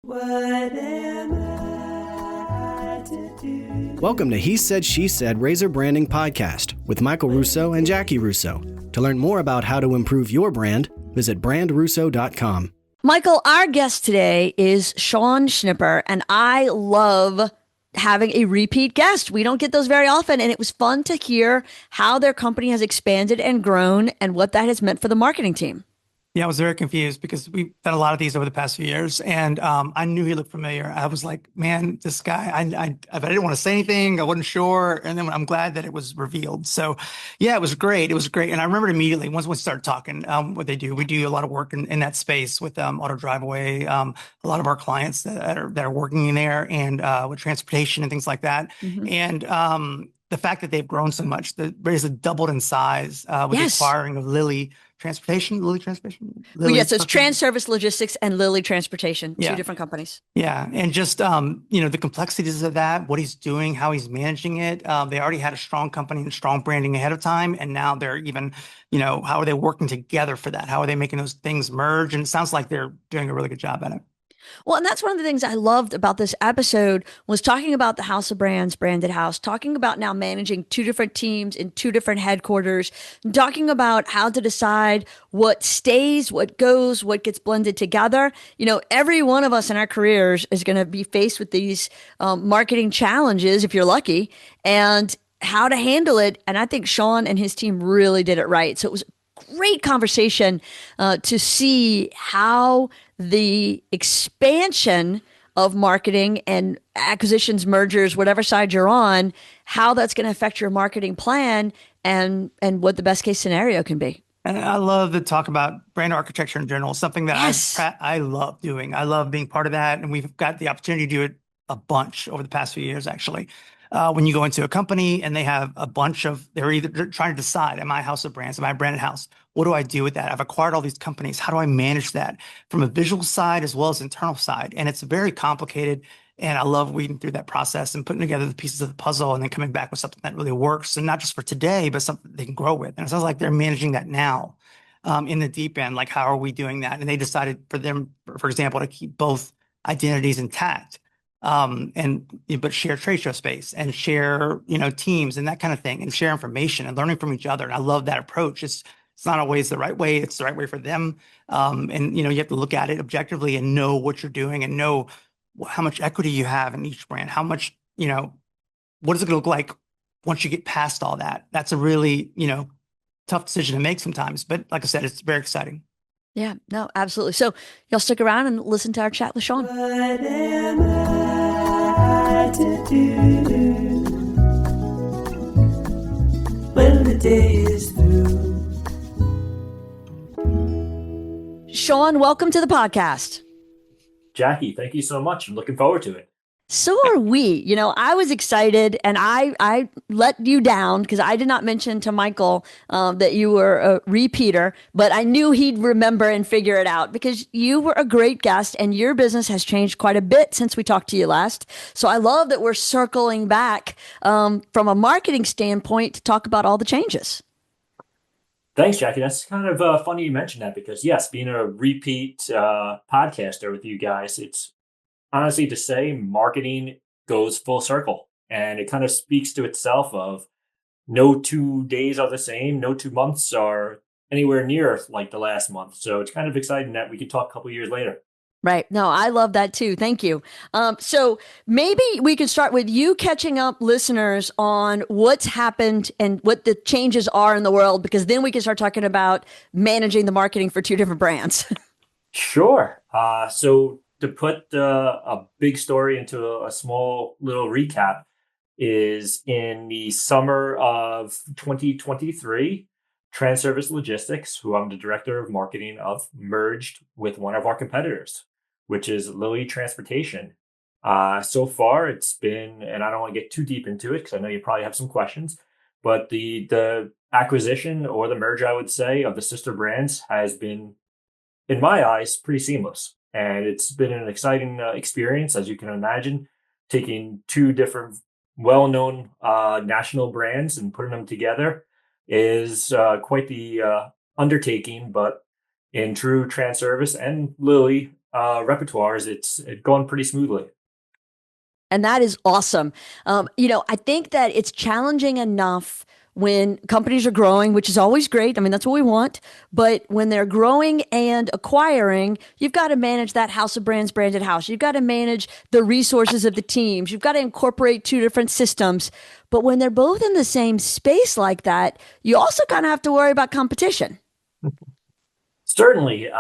What am I to do? Welcome to He Said, She Said Razor Branding Podcast with Michael Russo and Jackie Russo. To learn more about how to improve your brand, visit brandRUSSO.com. Michael, our guest today is Sean Schnipper, and I love having a repeat guest. We don't get those very often, and it was fun to hear how their company has expanded and grown and what that has meant for the marketing team. Yeah, I was very confused because we've done a lot of these over the past few years, and I knew he looked familiar. I was like, "Man, this guy." I didn't want to say anything. I wasn't sure, and then I'm glad that it was revealed. So, yeah, it was great. It was great, and I remembered immediately once we started talking what they do. We do a lot of work in that space with auto driveway. A lot of our clients that are working in there, and with transportation and things like that, and. The fact that they've grown so much, the raise doubled in size with the acquiring of Lilly Transportation. Yes, it's Transervice Logistics and Lilly Transportation, two different companies. Yeah, and just the complexities of that, what he's doing, how he's managing it. They already had a strong company and strong branding ahead of time, and now they're even, how are they working together for that? How are they making those things merge? And it sounds like they're doing a really good job at it. Well, and that's one of the things I loved about this episode was talking about the House of Brands, Branded House, talking about now managing two different teams in two different headquarters, talking about how to decide what stays, what goes, what gets blended together. Every one of us in our careers is going to be faced with these marketing challenges, if you're lucky, and how to handle it. And I think Sean and his team really did it right. So it was great conversation to see how the expansion of marketing and acquisitions, mergers, whatever side you're on, how that's going to affect your marketing plan and what the best case scenario can be. And I love to talk about brand architecture in general, something that I love doing. I love being part of that. And we've got the opportunity to do it a bunch over the past few years, actually. When you go into a company and they have a bunch of, they're either trying to decide, am I a house of brands? Am I a branded house? What do I do with that? I've acquired all these companies. How do I manage that from a visual side as well as internal side? And it's very complicated. And I love weeding through that process and putting together the pieces of the puzzle and then coming back with something that really works. And not just for today, but something they can grow with. And it sounds like they're managing that now in the deep end. Like, how are we doing that? And they decided for them, for example, to keep both identities intact. But share trade show space and share, teams and that kind of thing and share information and learning from each other. And I love that approach. It's not always the right way. It's the right way for them. You have to look at it objectively and know what you're doing and know how much equity you have in each brand, how much, what is it going to look like once you get past all that? That's a really, tough decision to make sometimes. But like I said, it's very exciting. Yeah, no, absolutely. So y'all stick around and listen to our chat with Sean. What am I to do when the day is through? Sean, welcome to the podcast. Jackie, thank you so much. I'm looking forward to it. So are we. I was excited and I let you down because I did not mention to Michael that you were a repeater, but I knew he'd remember and figure it out because you were a great guest and your business has changed quite a bit since we talked to you last. So I love that we're circling back from a marketing standpoint to talk about all the changes. Thanks, Jackie. That's kind of funny you mentioned that because, yes, being a repeat podcaster with you guys, it's honestly to say marketing goes full circle and it kind of speaks to itself of no 2 days are the same. No 2 months are anywhere near like the last month. So it's kind of exciting that we could talk a couple years later. Right. No, I love that too. Thank you. So maybe we could start with you catching up listeners on what's happened and what the changes are in the world, because then we can start talking about managing the marketing for two different brands. Sure. So to put a big story into a small little recap is in the summer of 2023, Transervice Logistics, who I'm the director of marketing of, merged with one of our competitors, which is Lilly Transportation. So far, it's been, and I don't want to get too deep into it because I know you probably have some questions, but the acquisition or the merger, I would say, of the sister brands has been, in my eyes, pretty seamless. And it's been an exciting experience, as you can imagine, taking two different well-known national brands and putting them together is quite the undertaking. But in true Transervice and Lilly repertoires, it's gone pretty smoothly. And that is awesome. I think that it's challenging enough when companies are growing, which is always great. I mean, that's what we want. But when they're growing and acquiring, you've got to manage that house of brands, branded house. You've got to manage the resources of the teams. You've got to incorporate two different systems. But when they're both in the same space like that, you also kind of have to worry about competition. Certainly,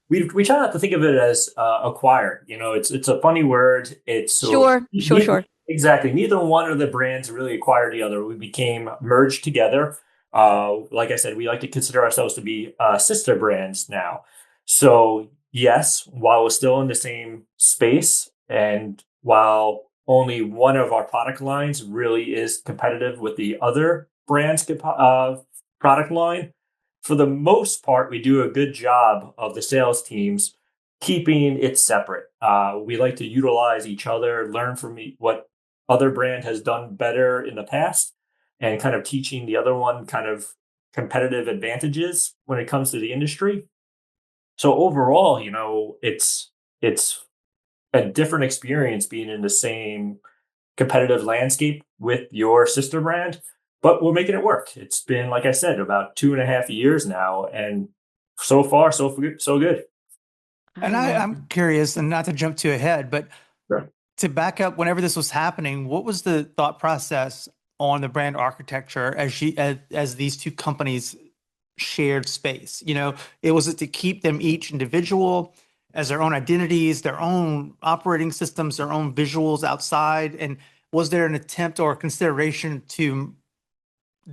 we try not to think of it as acquired. It's a funny word. It's so Sure. exactly. Neither one of the brands really acquired the other. We became merged together. Like I said, we like to consider ourselves to be sister brands now. So yes, while we're still in the same space, and while only one of our product lines really is competitive with the other brand's product line, for the most part, we do a good job of the sales teams keeping it separate. We like to utilize each other, learn from what other brand has done better in the past, and kind of teaching the other one kind of competitive advantages when it comes to the industry. So overall, it's a different experience being in the same competitive landscape with your sister brand, but we're making it work. It's been, like I said, about 2.5 years now, and so far, so good. And I'm curious, and not to jump too ahead, but Sure. to back up, whenever this was happening, what was the thought process on the brand architecture as these two companies shared space? It was it to keep them each individual as their own identities, their own operating systems, their own visuals outside, and was there an attempt or consideration to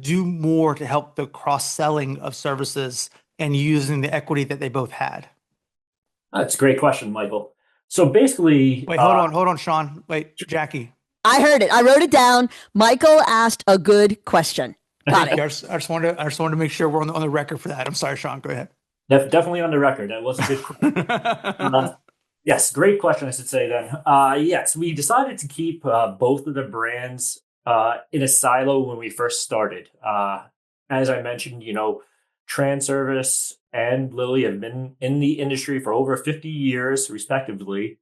do more to help the cross-selling of services and using the equity that they both had? That's a great question, Michael. So basically, Wait, hold on, Sean. Wait, Jackie. I heard it. I wrote it down. Michael asked a good question. Got it. I just wanted to make sure we're on the record for that. I'm sorry, Sean. Go ahead. definitely on the record. That was a good question. Yes, great question, I should say then. Yes, we decided to keep both of the brands in a silo when we first started. As I mentioned, Transervice and Lily have been in the industry for over 50 years, respectively,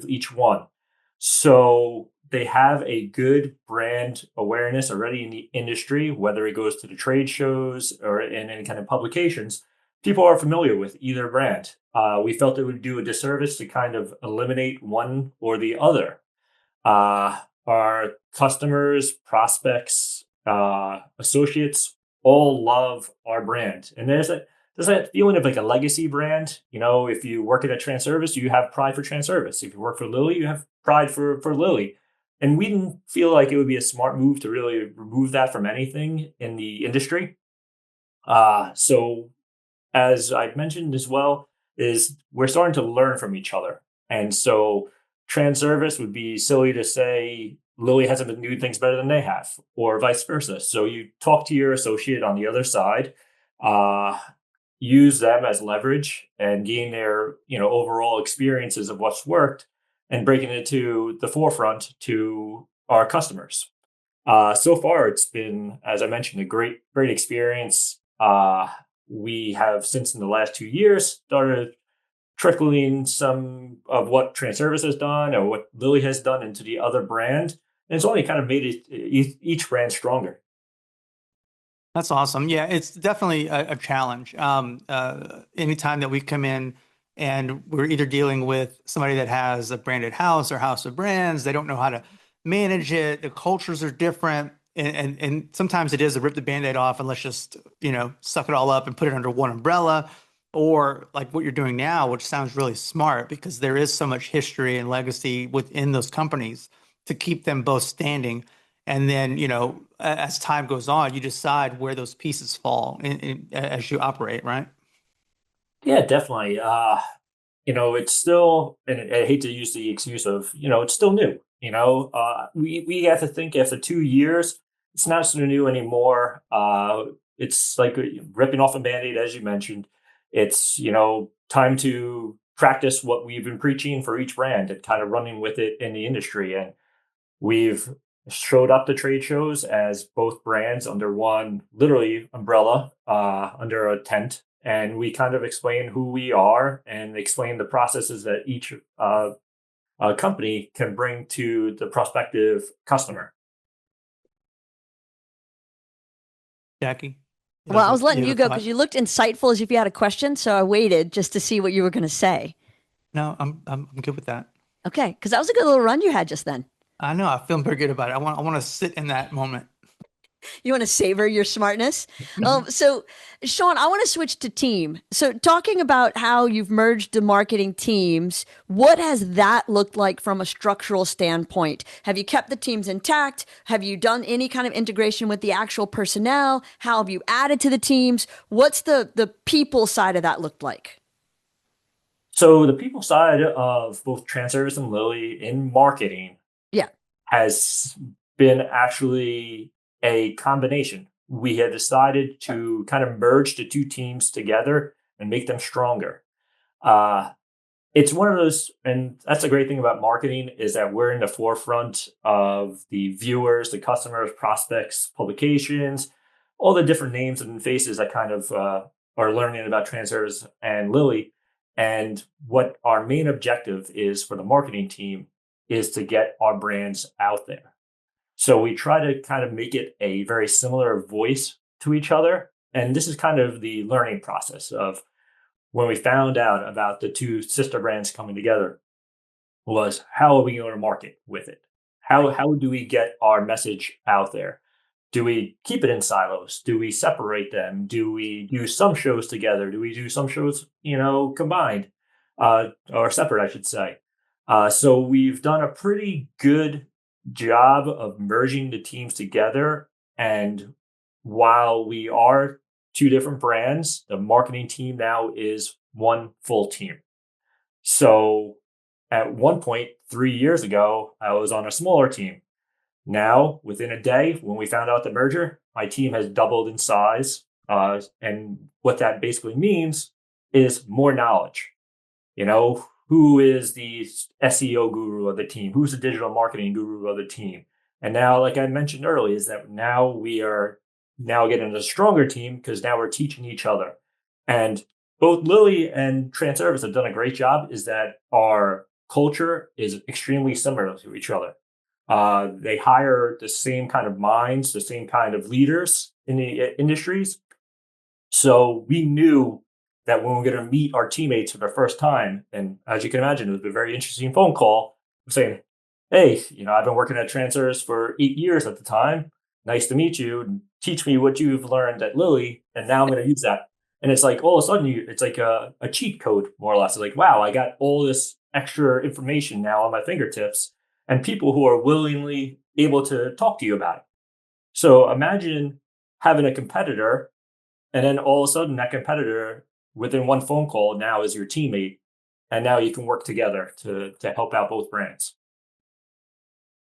each one. So they have a good brand awareness already in the industry, whether it goes to the trade shows or in any kind of publications. People are familiar with either brand. We felt it would do a disservice to kind of eliminate one or the other. Our customers, prospects, associates all love our brand. And there's that feeling of like a legacy brand. If you work at a Transervice, you have pride for Transervice. If you work for Lily, you have pride for Lily. And we didn't feel like it would be a smart move to really remove that from anything in the industry. So as I've mentioned as well, is we're starting to learn from each other. And so Transervice would be silly to say Lily hasn't been doing things better than they have, or vice versa. So you talk to your associate on the other side, use them as leverage and gain their overall experiences of what's worked and breaking it to the forefront to our customers. So far, it's been, as I mentioned, a great experience. We have, since in the last 2 years, started trickling some of what Transervice has done or what Lily has done into the other brand. And it's only kind of made each brand stronger. That's awesome. Yeah, it's definitely a challenge. Anytime that we come in and we're either dealing with somebody that has a branded house or house of brands, they don't know how to manage it. The cultures are different. And sometimes it is to rip the Band-Aid off and let's just, suck it all up and put it under one umbrella. Or like what you're doing now, which sounds really smart because there is so much history and legacy within those companies to keep them both standing. And then, as time goes on, you decide where those pieces fall as you operate, right? Yeah, definitely. It's still, and I hate to use the excuse of, it's still new. We have to think after 2 years, it's not so new anymore. It's like ripping off a Band-Aid, as you mentioned. It's, time to practice what we've been preaching for each brand and kind of running with it in the industry. And we've showed up to trade shows as both brands under one literally umbrella, under a tent. and we kind of explain who we are and explain the processes that each company can bring to the prospective customer. Jackie? Well, I was letting have you a go thought? because you looked insightful as if you had a question. So I waited just to see what you were going to say. No, I'm good with that. Okay. Because that was a good little run you had just then. I know. I feel very good about it. I want to sit in that moment. You want to savor your smartness. So, Sean, I want to switch to team. So, talking about how you've merged the marketing teams, what has that looked like from a structural standpoint? Have you kept the teams intact? Have you done any kind of integration with the actual personnel? How have you added to the teams? What's the people side of that looked like? So the people side of both Transervice and Lily in marketing Yeah. has been actually a combination. We had decided to kind of merge the two teams together and make them stronger. Uh, it's one of those, and that's the great thing about marketing is that we're in the forefront of the viewers, the customers, prospects, publications, all the different names and faces that kind of are learning about Transervice and Lily. And what our main objective is for the marketing team is to get our brands out there. So we try to kind of make it a very similar voice to each other. And this is kind of the learning process of when we found out about the two sister brands coming together was how are we going to market with it? How do we get our message out there? Do we keep it in silos? Do we separate them? Do we do some shows together? Do we do some shows, combined, or separate, I should say? So we've done a pretty good job of merging the teams together. And while we are two different brands, the marketing team now is one full team. So at one point, 3 years ago, I was on a smaller team. Now, within a day, when we found out the merger, my team has doubled in size. And what that basically means is more knowledge. Who is the SEO guru of the team? Who's the digital marketing guru of the team? And now, like I mentioned earlier, is that now we are now getting a stronger team because now we're teaching each other. And both Lily and Transervice have done a great job is that our culture is extremely similar to each other. They hire the same kind of minds, the same kind of leaders in the industries. So we knew that when we're going to meet our teammates for the first time, and as you can imagine, it was a very interesting phone call saying, hey, I've been working at Transervice for 8 years at the time. Nice to meet you and teach me what you've learned at Lily. And now I'm going to use that. And it's like all of a sudden it's like a cheat code, more or less. It's like, wow, I got all this extra information now on my fingertips and people who are willingly able to talk to you about it. So imagine having a competitor and then all of a sudden that competitor within one phone call now is your teammate. And now you can work together to help out both brands.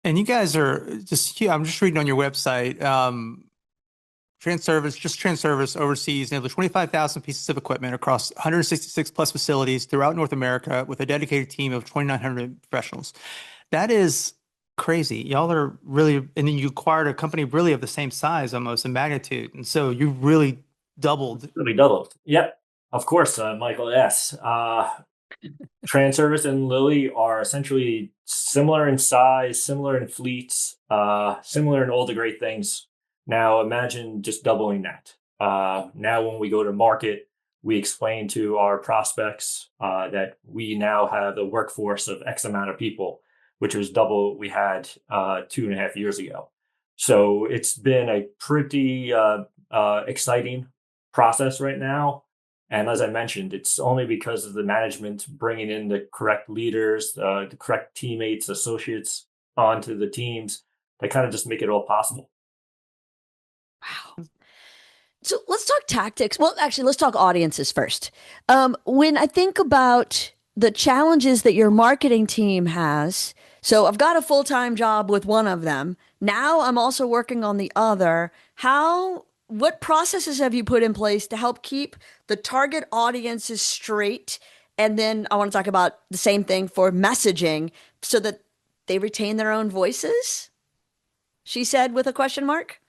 And you guys are just, I'm just reading on your website, Transervice oversees nearly 25,000 pieces of equipment across 166 plus facilities throughout North America with a dedicated team of 2,900 professionals. That is crazy. Y'all are really, and then you acquired a company really of the same size almost in magnitude. And so you really doubled. Really doubled. Yep. Of course, Michael, yes. Transervice and Lily are essentially similar in size, similar in fleets, similar in all the great things. Now imagine just doubling that. Now when we go to market, we explain to our prospects that we now have a workforce of X amount of people, which was double what we had 2.5 years ago. So it's been a pretty exciting process right now. And as I mentioned, it's only because of the management bringing in the correct leaders, the correct teammates, associates onto the teams that kind of just make it all possible. Wow. So let's talk tactics. Well, actually, let's talk audiences first. When I think about the challenges that your marketing team has, so I've got a full-time job with one of them. Now I'm also working on the other. What processes have you put in place to help keep the target audiences straight? And then I want to talk about the same thing for messaging so that they retain their own voices. She said with a question mark.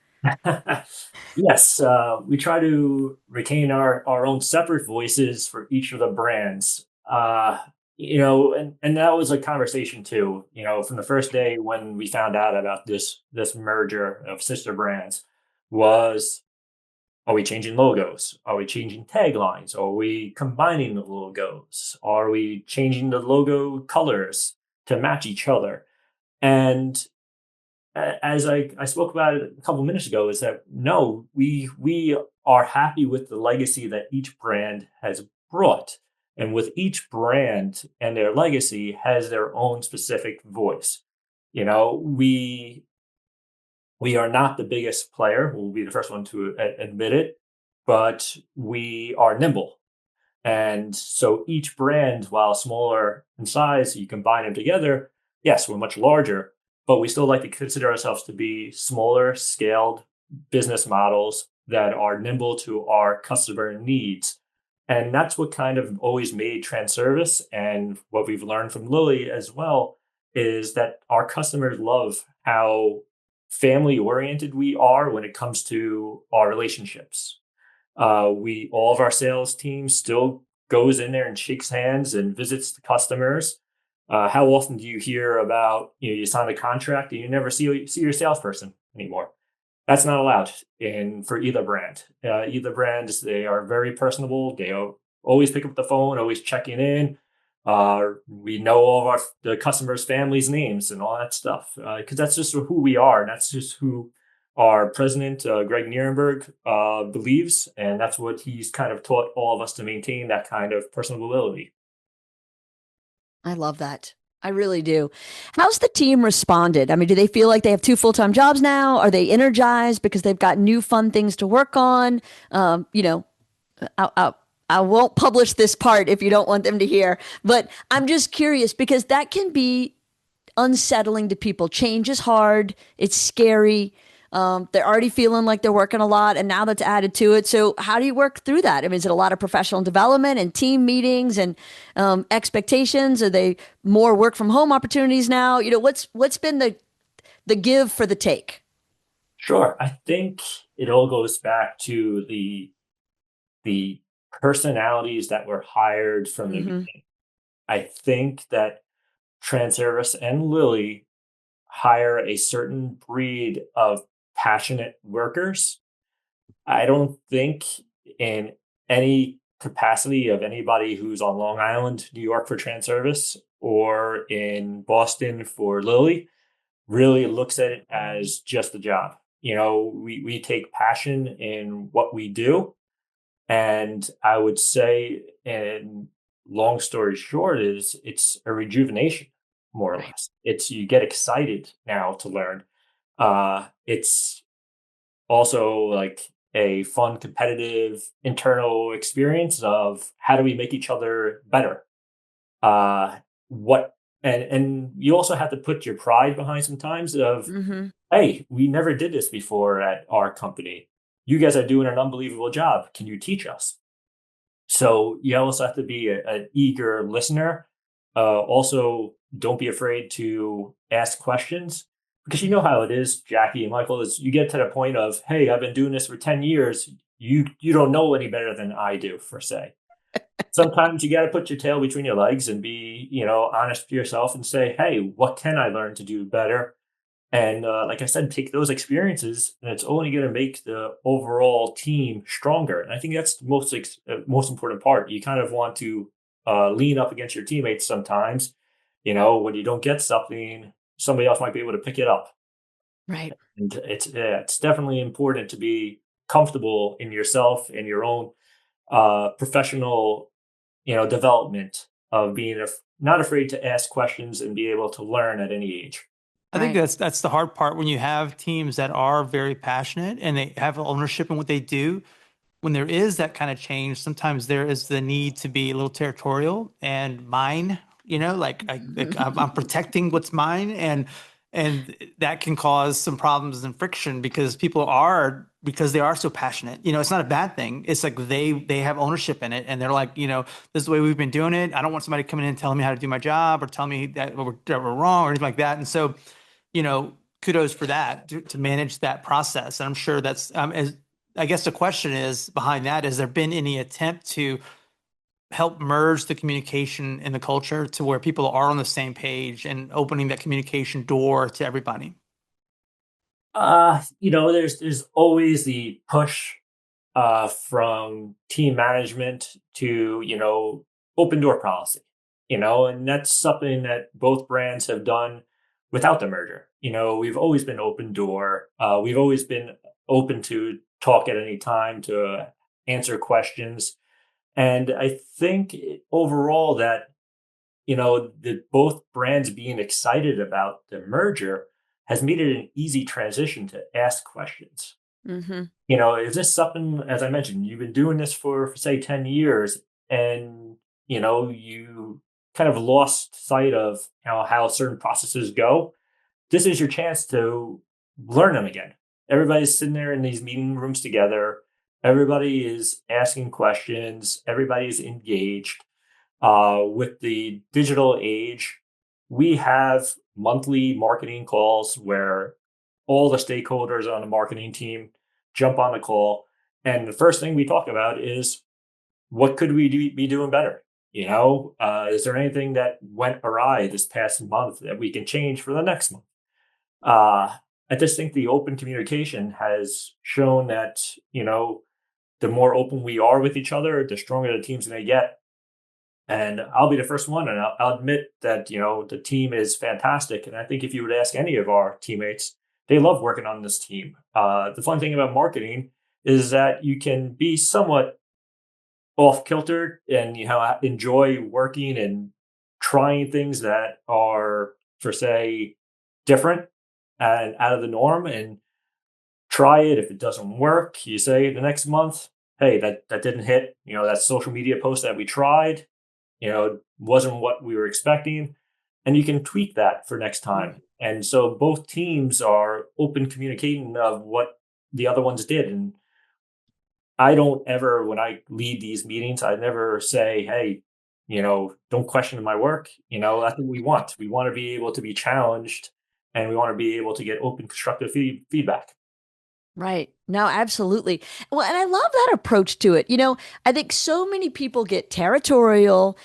Yes, we try to retain our own separate voices for each of the brands. And that was a conversation too, from the first day when we found out about this merger of sister brands was, are we changing logos? Are we changing taglines? Are we combining the logos? Are we changing the logo colors to match each other? And as I spoke about it a couple of minutes ago, is that no, we are happy with the legacy that each brand has brought. And with each brand and their legacy has their own specific voice. We are not the biggest player. We'll be the first one to admit it, but we are nimble. And so each brand, while smaller in size, you combine them together. Yes, we're much larger, but we still like to consider ourselves to be smaller scaled business models that are nimble to our customer needs. And that's what kind of always made Transervice, and what we've learned from Lily as well, is that our customers love how family oriented we are when it comes to our relationships. We all of our sales team still goes in there and shakes hands and visits the customers. How often do you hear about, you sign a contract and you never see your salesperson anymore? That's not allowed in for either brand. Either brands, they are very personable. They always pick up the phone, always checking in. We know all of the customers' families' names and all that stuff, because that's just who we are, and that's just who our president, Greg Nierenberg, believes, and that's what he's kind of taught all of us, to maintain that kind of personability. I love that. I really do. How's the team responded? I mean, do they feel like they have two full-time jobs now? Are they energized because they've got new fun things to work on? I, I, I won't publish this part if you don't want them to hear, but I'm just curious because that can be unsettling to people. Change is hard. It's scary. They're already feeling like they're working a lot, and now that's added to it. So, how do you work through that? I mean, is it a lot of professional development and team meetings and expectations? Are they more work from home opportunities now? What's been the give for the take? Sure, I think it all goes back to the personalities that were hired from the Mm-hmm. beginning. I think that Transervice and Lily hire a certain breed of passionate workers. I don't think in any capacity of anybody who's on Long Island, New York for Transervice, or in Boston for Lily, really looks at it as just a job. We take passion in what we do. And I would say, and long story short, is it's a rejuvenation, more or Right. less. It's, you get excited now to learn. It's also like a fun, competitive, internal experience of how do we make each other better. What and you also have to put your pride behind sometimes of, Mm-hmm. hey, we never did this before at our company. You guys are doing an unbelievable job. Can you teach us? So you also have to be an eager listener. Also, don't be afraid to ask questions, because you know how it is, Jackie and Michael, is you get to the point of, hey, I've been doing this for 10 years. You don't know any better than I do, per se. Sometimes you got to put your tail between your legs and be, honest to yourself and say, hey, what can I learn to do better? And like I said, take those experiences, and it's only going to make the overall team stronger. And I think that's the most important part. You kind of want to lean up against your teammates sometimes. When you don't get something, somebody else might be able to pick it up. Right. And it's definitely important to be comfortable in yourself and your own professional, development of being not afraid to ask questions and be able to learn at any age. I think Right. that's the hard part when you have teams that are very passionate and they have ownership in what they do. When there is that kind of change, sometimes there is the need to be a little territorial and mine, I'm protecting what's mine, and that can cause some problems and friction because because they are so passionate. It's not a bad thing. It's like they have ownership in it, and they're like, this is the way we've been doing it. I don't want somebody coming in and telling me how to do my job or telling me that we're wrong or anything like that. And so, you know, kudos for that to manage that process. And I'm sure that's, I guess the question is behind that, has there been any attempt to help merge the communication and the culture to where people are on the same page and opening that communication door to everybody? There's always the push from team management to, open door policy, and that's something that both brands have done without the merger. We've always been open door. We've always been open to talk at any time, to answer questions. And I think overall that, the both brands being excited about the merger has made it an easy transition to ask questions. Mm-hmm. Is this something, as I mentioned, you've been doing this for say 10 years and, you kind of lost sight of, how certain processes go. This is your chance to learn them again. Everybody's sitting there in these meeting rooms together. Everybody is asking questions. Everybody's engaged. With the digital age, we have monthly marketing calls where all the stakeholders on the marketing team jump on the call. And the first thing we talk about is what could we be doing better? Is there anything that went awry this past month that we can change for the next month? I just think the open communication has shown that, the more open we are with each other, the stronger the team's going to get. And I'll be the first one, and I'll admit that, the team is fantastic. And I think if you would ask any of our teammates, they love working on this team. The fun thing about marketing is that you can be somewhat off kilter and, enjoy working and trying things that are, for say, different and out of the norm, and try it. If it doesn't work, you say the next month, hey, that didn't hit. That social media post that we tried, wasn't what we were expecting. And you can tweak that for next time. And so both teams are open communicating of what the other ones did. And I don't ever, when I lead these meetings, I never say, hey, don't question my work. That's what we want. We want to be able to be challenged, and we want to be able to get open, constructive feedback. Right. No, absolutely. Well, and I love that approach to it. I think so many people get territorial,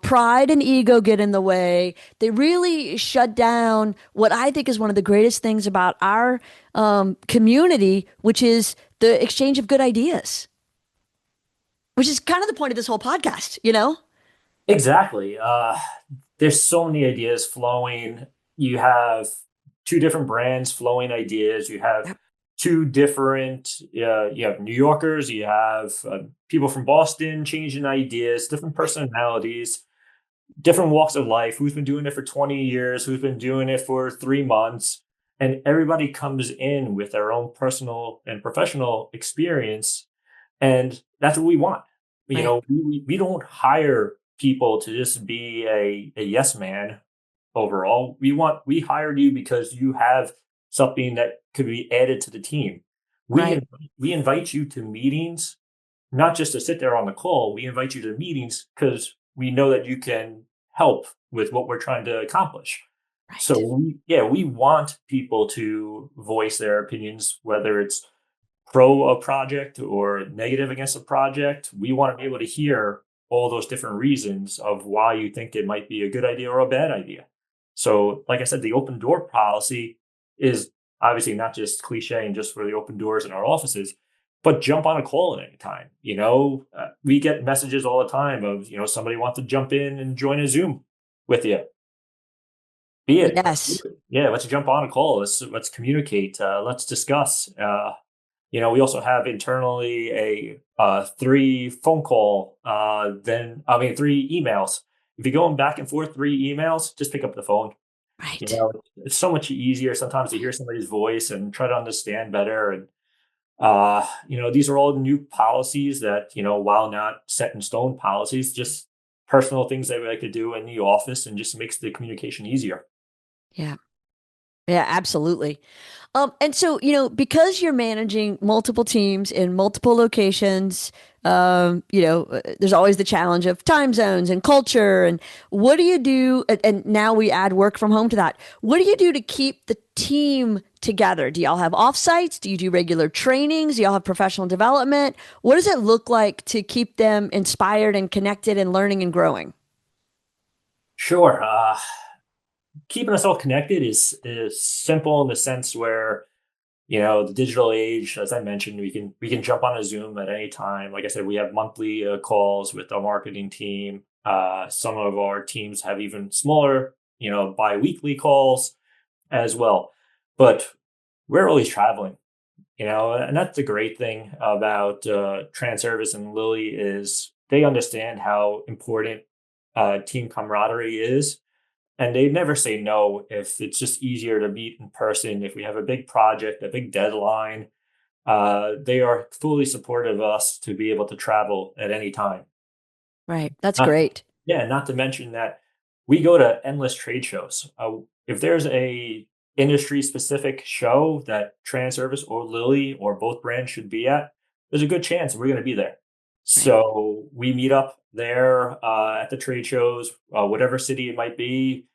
pride and ego get in the way. They really shut down what I think is one of the greatest things about our community, which is the exchange of good ideas, which is kind of the point of this whole podcast. Exactly. There's so many ideas flowing. You have two different brands flowing ideas. You have two different, you have New Yorkers, you have people from Boston changing ideas, different personalities, different walks of life, who's been doing it for 20 years, who's been doing it for 3 months. And everybody comes in with their own personal and professional experience. And that's what we want. Right. We don't hire people to just be a yes man overall. We hired you because you have something that could be added to the team. Right. We invite you to meetings, not just to sit there on the call. We invite you to meetings because we know that you can help with what we're trying to accomplish. Right. So we want people to voice their opinions, whether it's pro a project or negative against a project. We want to be able to hear all those different reasons of why you think it might be a good idea or a bad idea. So, like I said, the open door policy is obviously not just cliche and just for the open doors in our offices, but jump on a call at any time. We get messages all the time of, somebody wants to jump in and join a Zoom with you. Be it. Yes. Yeah, let's jump on a call. Let's communicate. Let's discuss. We also have internally a 3 phone call, three emails. If you're going back and forth 3 emails, just pick up the phone. Right. It's so much easier sometimes to hear somebody's voice and try to understand better. And, these are all new policies that, while not set in stone policies, just personal things that we like to do in the office, and just makes the communication easier. Yeah. Yeah, absolutely. And so, because you're managing multiple teams in multiple locations, there's always the challenge of time zones and culture. And what do you do? And now we add work from home to that. What do you do to keep the team together? Do y'all have offsites? Do you do regular trainings? Do y'all have professional development? What does it look like to keep them inspired and connected and learning and growing? Sure. Keeping us all connected is simple in the sense where the digital age, as I mentioned, we can jump on a Zoom at any time. Like I said, we have monthly calls with our marketing team. Some of our teams have even smaller, bi-weekly calls as well. But we're always traveling, and that's the great thing about Transervice and Lily is they understand how important team camaraderie is, and they never say no if it's just easier to meet in person. If we have a big project, a big deadline, they are fully supportive of us to be able to travel at any time. Right. That's Not, great. yeah, not to mention that we go to endless trade shows. If there's a industry specific show that Transervice or Lilly or both brands should be at, there's a good chance we're going to be there. Right. So we meet up there at the trade shows, whatever city it might be.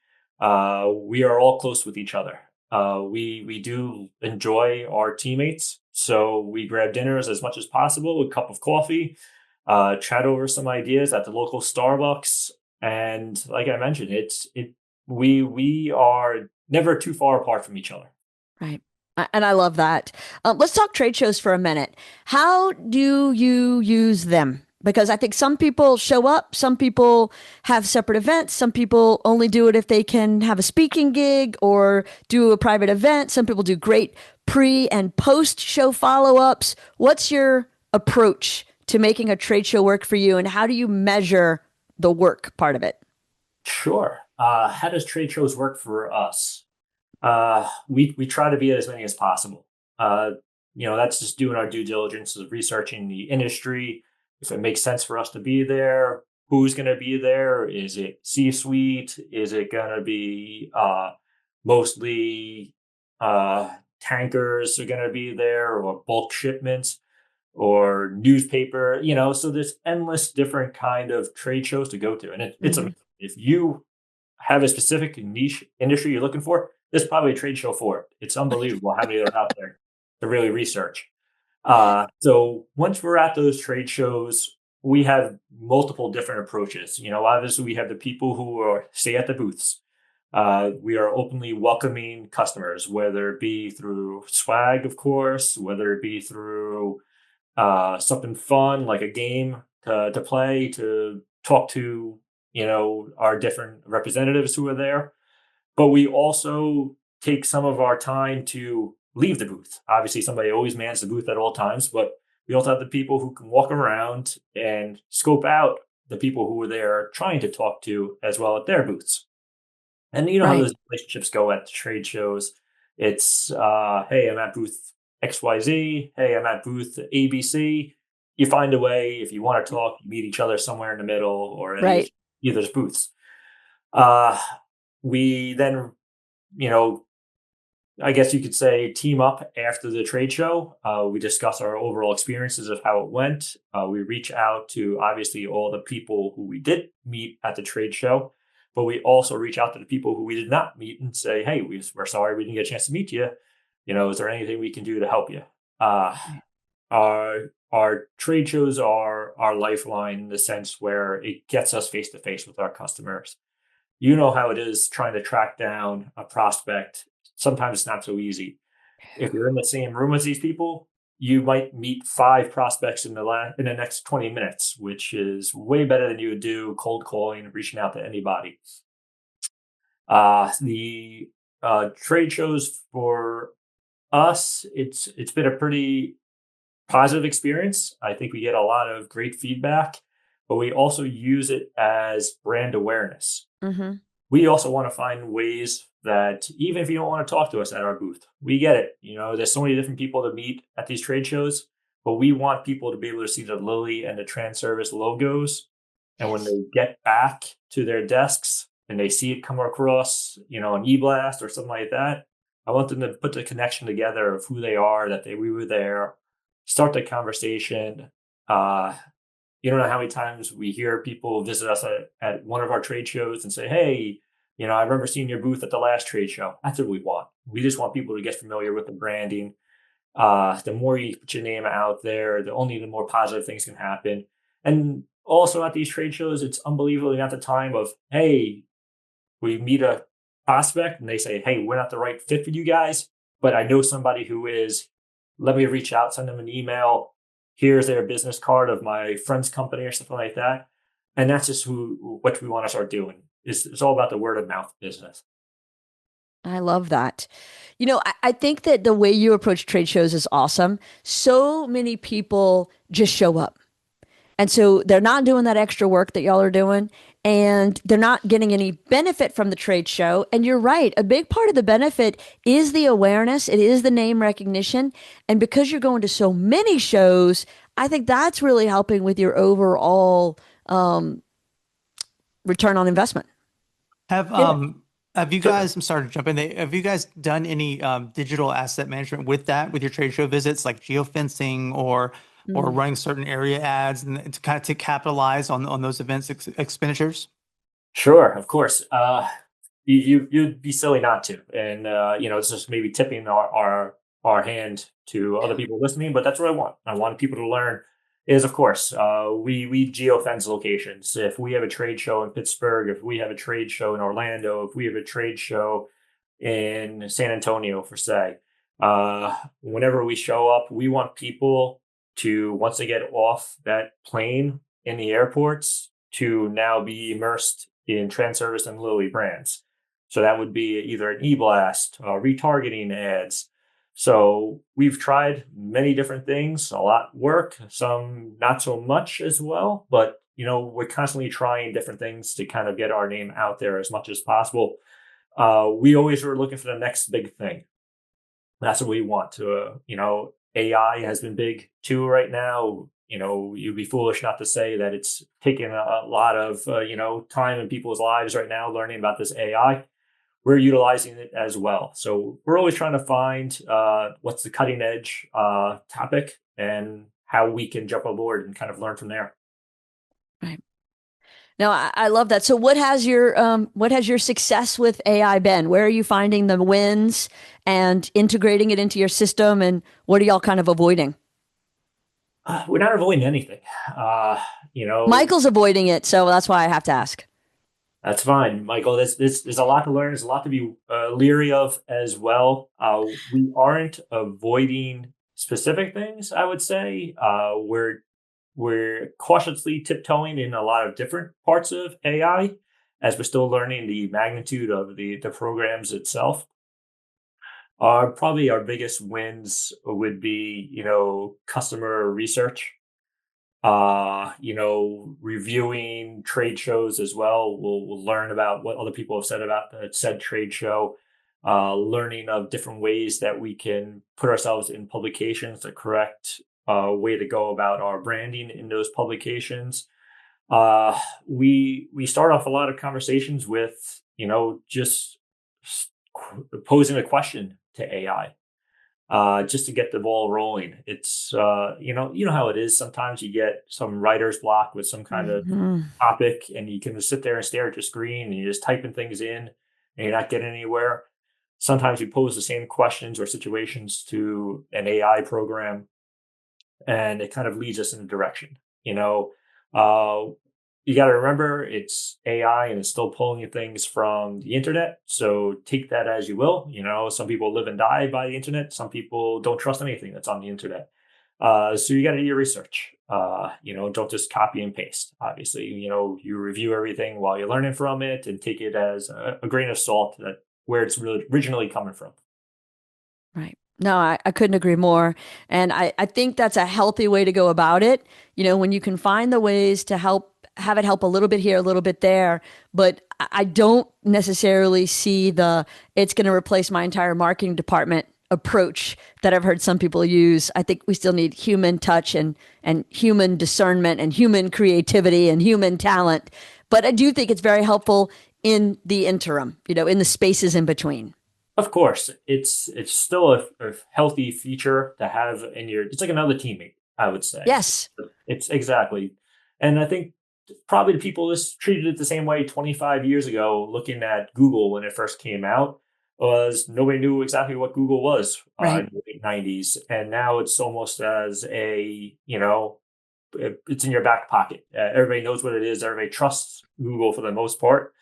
We are all close with each other. We do enjoy our teammates, so we grab dinners as much as possible, a cup of coffee, chat over some ideas at the local Starbucks, and like I mentioned, we are never too far apart from each other. Right. And I love that. Let's talk trade shows for a minute. How do you use them? Because I think some people show up, some people have separate events, some people only do it if they can have a speaking gig or do a private event. Some people do great pre and post show follow ups. What's your approach to making a trade show work for you, and how do you measure the work part of it? Sure. How does trade shows work for us? We try to be at as many as possible. Uh, that's just doing our due diligence, of researching the industry. If it makes sense for us to be there, who's going to be there? Is it C-suite? Is it going to be mostly tankers are going to be there, or bulk shipments, or newspaper? So there's endless different kind of trade shows to go to, and it's Hmm. amazing. If you have a specific niche industry you're looking for, there's probably a trade show for it. It's unbelievable how many are out there to really research. So once we're at those trade shows, we have multiple different approaches. Obviously we have the people who are stay at the booths. We are openly welcoming customers, whether it be through swag, of course, whether it be through something fun like a game to play, to talk to our different representatives who are there. But we also take some of our time to leave the booth. Obviously, somebody always mans the booth at all times, but we also have the people who can walk around and scope out the people who are there trying to talk to as well at their booths. And you know how Right. those relationships go at the trade shows. It's hey, I'm at booth XYZ. Hey, I'm at booth ABC. You find a way. If you want to talk, you meet each other somewhere in the middle or at Right. either's booths. Uh, we then, you know, I guess you could say, team up after the trade show. We discuss our overall experiences of how it went. We reach out to obviously all the people who we did meet at the trade show, but we also reach out to the people who we did not meet and say, "Hey, we're sorry we didn't get a chance to meet you. Is there anything we can do to help you?" Our trade shows are our lifeline in the sense where it gets us face to face with our customers. You know how it is trying to track down a prospect. Sometimes it's not so easy. If you're in the same room as these people, you might meet five prospects in the next 20 minutes, which is way better than you would do cold calling and reaching out to anybody. The trade shows for us, it's been a pretty positive experience. I think we get a lot of great feedback, but we also use it as brand awareness. Hmm. We also want to find ways that even if you don't want to talk to us at our booth, we get it. There's so many different people to meet at these trade shows, but we want people to be able to see the Lilly and the Transervice logos. And when Yes. they get back to their desks and they see it come across, an e-blast or something like that, I want them to put the connection together of who they are, that we were there, start the conversation. You don't know how many times we hear people visit us at one of our trade shows and say, hey, I remember seeing your booth at the last trade show. That's what we want. We just want people to get familiar with the branding. The more you put your name out there, the more positive things can happen. And also at these trade shows, it's unbelievably at the time of, hey, we meet a prospect and they say, hey, we're not the right fit for you guys, but I know somebody who is. Let me reach out, send them an email. Here's their business card of my friend's company or something like that. And that's just what we want to start doing. It's all about the word of mouth business. I love that. I think that the way you approach trade shows is awesome. So many people just show up. And so they're not doing that extra work that y'all are doing, and they're not getting any benefit from the trade show. And you're right. A big part of the benefit is the awareness. It is the name recognition. And because you're going to so many shows, I think that's really helping with your overall return on investment. Have you guys, I'm sorry to jump in there. Have you guys done any digital asset management with your trade show visits, like geofencing or running certain area ads, and to capitalize on those events expenditures? Sure, of course. You'd be silly not to, and it's just maybe tipping our hand to other people listening. But that's what I want. I want people to learn. Is of course we geofence locations. If we have a trade show in Pittsburgh, if we have a trade show in Orlando, if we have a trade show in San Antonio, for say, whenever we show up, we want people to, once they get off that plane in the airports, to now be immersed in Transervice and Lilly brands. So that would be either an e-blast, retargeting ads. So we've tried many different things, a lot work, some not so much as well, but we're constantly trying different things to kind of get our name out there as much as possible. We always were looking for the next big thing. That's what we want to, AI has been big too right now. You'd be foolish not to say that it's taken a lot of, time in people's lives right now learning about this AI. We're utilizing it as well. So we're always trying to find what's the cutting edge topic and how we can jump aboard and kind of learn from there. Right. Now, I love that. So what has your success with AI been? Where are you finding the wins and integrating it into your system? And what are y'all kind of avoiding? We're not avoiding anything. Michael's avoiding it. So that's why I have to ask. That's fine, Michael. There's a lot to learn. There's a lot to be leery of as well. We aren't avoiding specific things, I would say. We're cautiously tiptoeing in a lot of different parts of AI as we're still learning the magnitude of the programs itself. Probably our biggest wins would be, customer research. Reviewing trade shows as well. We'll learn about what other people have said about the said trade show, learning of different ways that we can put ourselves in publications, the correct way to go about our branding in those publications. We start off a lot of conversations with, just posing a question to AI. Just to get the ball rolling. It's, you know how it is. Sometimes you get some writer's block with some kind of topic, and you can just sit there and stare at your screen and you're just typing things in and you're not getting anywhere. Sometimes you pose the same questions or situations to an AI program and it kind of leads us in a direction. You got to remember it's AI and it's still pulling things from the internet. So take that as you will. Some people live and die by the internet. Some people don't trust anything that's on the internet. So you got to do your research. Don't just copy and paste. Obviously, you review everything while you're learning from it and take it as a grain of salt that where it's really originally coming from. Right. No, I couldn't agree more. And I think that's a healthy way to go about it. When you can find the ways to have it help a little bit here, a little bit there, but I don't necessarily see it's going to replace my entire marketing department approach that I've heard some people use. I think we still need human touch and human discernment and human creativity and human talent. But I do think it's very helpful in the interim, in the spaces in between. Of course, it's still a healthy feature to have in your. It's like another teammate, I would say. Yes. It's exactly, and I think probably the people just treated it the same way 25 years ago. Looking at Google when it first came out, was nobody knew exactly what Google was Right. in the late 90s, and now it's almost as a it's in your back pocket. Everybody knows what it is. Everybody trusts Google for the most part.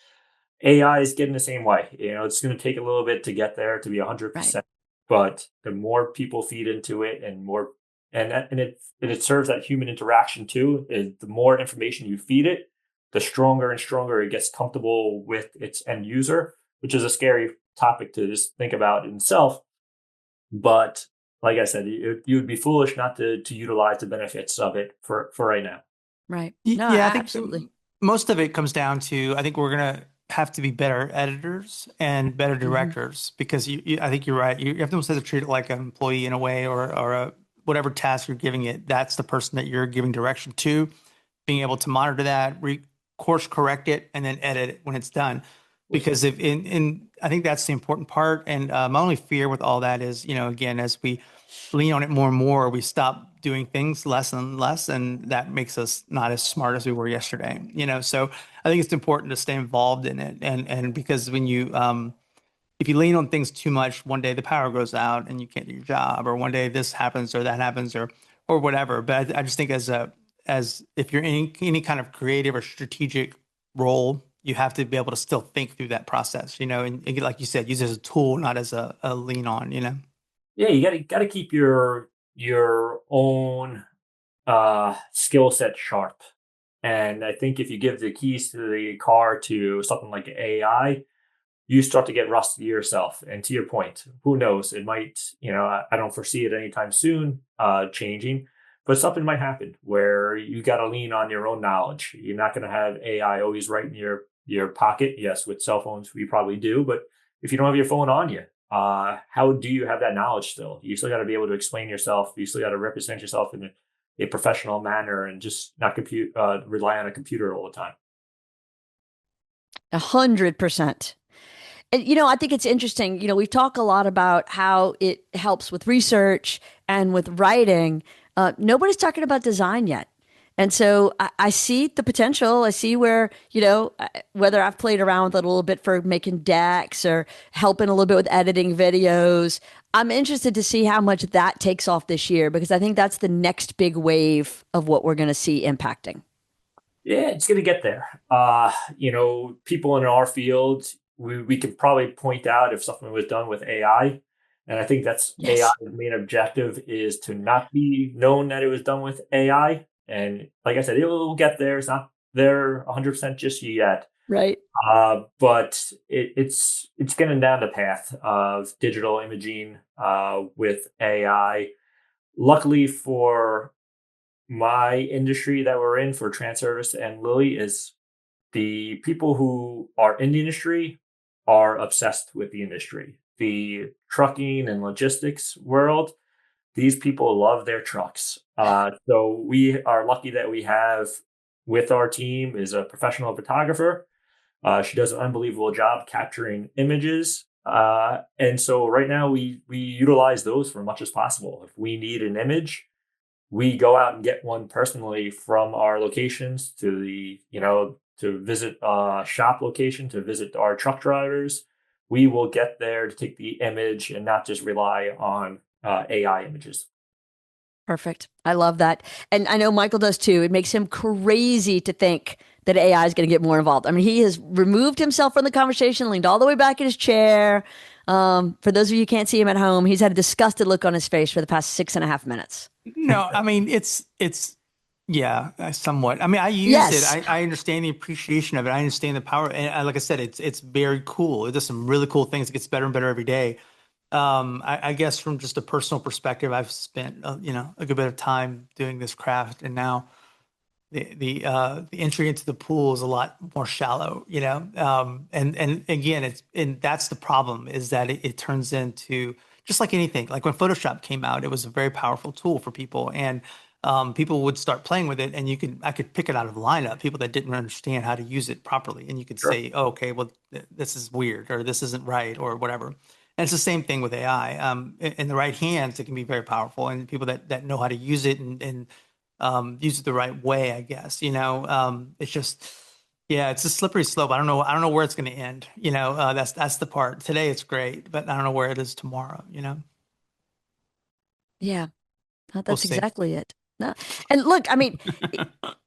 AI is getting the same way. It's going to take a little bit to get there to be Right. 100%. But the more people feed into it, and more, and it serves that human interaction too. Is the more information you feed it, the stronger and stronger it gets comfortable with its end user, which is a scary topic to just think about in itself. But like I said, you would be foolish not to utilize the benefits of it for right now. Right. No, Yeah, I think absolutely. most of it comes down to, I think we're going to have to be better editors and better directors, because I think you're right. You have to almost have to treat it like an employee in a way, or whatever task you're giving it. That's the person that you're giving direction to, being able to monitor that, course correct it, and then edit it when it's done. Because if I think that's the important part. And my only fear with all that is, again, as we lean on it more and more, we stop doing things less and less, and that makes us not as smart as we were yesterday. So I think it's important to stay involved in it, and because when you if you lean on things too much, one day the power goes out and you can't do your job, or one day this happens or that happens, or whatever. But I just think as if you're in any kind of creative or strategic role, you have to be able to still think through that process, and like you said, use it as a tool, not as a lean on. Yeah, you gotta keep your own skill set sharp. And I think if you give the keys to the car to something like AI, you start to get rusty yourself. And to your point, who knows? It might, I don't foresee it anytime soon changing, but something might happen where you got to lean on your own knowledge. You're not going to have AI always right in your pocket. Yes, with cell phones we probably do, but if you don't have your phone on you, how do you have that knowledge still? You still got to be able to explain yourself. You still got to represent yourself in a professional manner, and just not rely on a computer all the time. 100%. And, I think it's interesting. We talk a lot about how it helps with research and with writing. Nobody's talking about design yet. And so I see the potential. I see where, whether I've played around with it a little bit for making decks or helping a little bit with editing videos. I'm interested to see how much that takes off this year, because I think that's the next big wave of what we're going to see impacting. Yeah, it's going to get there. People in our field, we could probably point out if something was done with AI. And I think that's Yes. AI's main objective, is to not be known that it was done with AI. And like I said, it will get there. It's not there 100% just yet. Right. But it's getting down the path of digital imaging with AI. Luckily for my industry that we're in, for Transervice and Lilly, is the people who are in the industry are obsessed with the industry. The trucking and logistics world, these people love their trucks. So we are lucky that we have with our team is a professional photographer. She does an unbelievable job capturing images. And so right now we utilize those for as much as possible. If we need an image, we go out and get one personally from our locations to visit a shop location, to visit our truck drivers. We will get there to take the image and not just rely on AI images. Perfect. I love that. And I know Michael does too. It makes him crazy to think that AI is going to get more involved. I mean, he has removed himself from the conversation, leaned all the way back in his chair. For those of you who can't see him at home, he's had a disgusted look on his face for the past 6.5 minutes. No, I mean, it's yeah, somewhat. I mean, I use it. Yes. I understand the appreciation of it. I understand the power, and like I said, it's very cool. It does some really cool things. It gets better and better every day. I guess from just a personal perspective, I've spent a good bit of time doing this craft, and now the entry into the pool is a lot more shallow, and again, and that's the problem, is that it turns into, just like anything, like when Photoshop came out, it was a very powerful tool for people, and people would start playing with it, and I could pick it out of the lineup, people that didn't understand how to use it properly, and you could Sure. say, oh, okay, well, this is weird, or this isn't right, or whatever. And it's the same thing with AI. In the right hands, it can be very powerful, and people that know how to use it and use it the right way, I guess. It's just, yeah, it's a slippery slope. I don't know where it's going to end. That's the part. Today it's great, but I don't know where it is tomorrow. Yeah, We'll that's see. exactly it. No. And look, I mean,